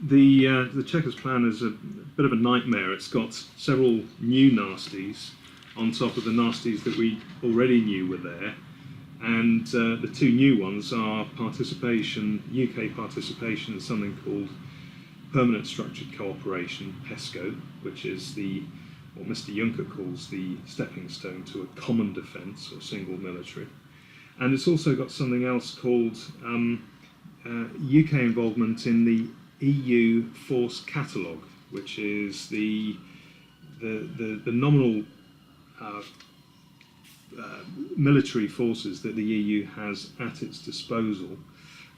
The Chequers plan is a bit of a nightmare. It's got several new nasties on top of the nasties that we already knew were there, and the two new ones are participation, UK participation in something called Permanent Structured Cooperation, PESCO, which is what Mr. Juncker calls the stepping stone to a common defence or single military. And it's also got something else called UK involvement in the EU Force Catalogue, which is the nominal military forces that the EU has at its disposal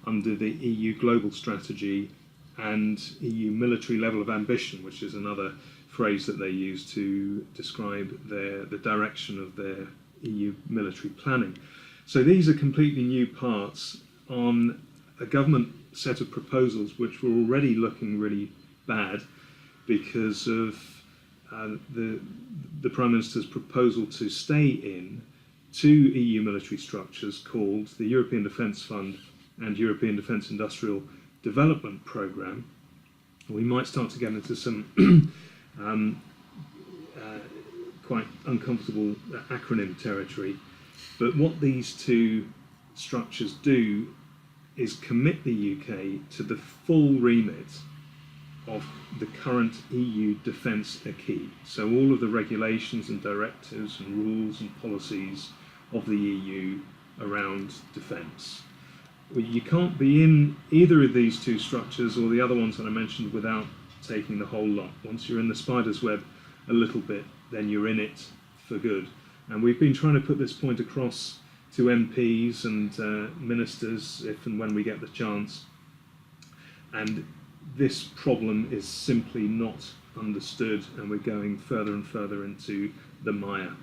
under the EU Global Strategy and EU Military Level of Ambition, which is another phrase that they use to describe the direction of their EU military planning. So these are completely new parts on a government set of proposals which were already looking really bad because of the Prime Minister's proposal to stay in two EU military structures called the European Defence Fund and European Defence Industrial Development Programme. We might start to get into some quite uncomfortable acronym territory, but what these two structures do is commit the UK to the full remit of the current EU defence acquis. So all of the regulations and directives and rules and policies of the EU around defence. You can't be in either of these two structures or the other ones that I mentioned without taking the whole lot. Once you're in the spider's web a little bit, then you're in it for good. And we've been trying to put this point across to MPs and ministers if and when we get the chance. And this problem is simply not understood, and we're going further and further into the mire.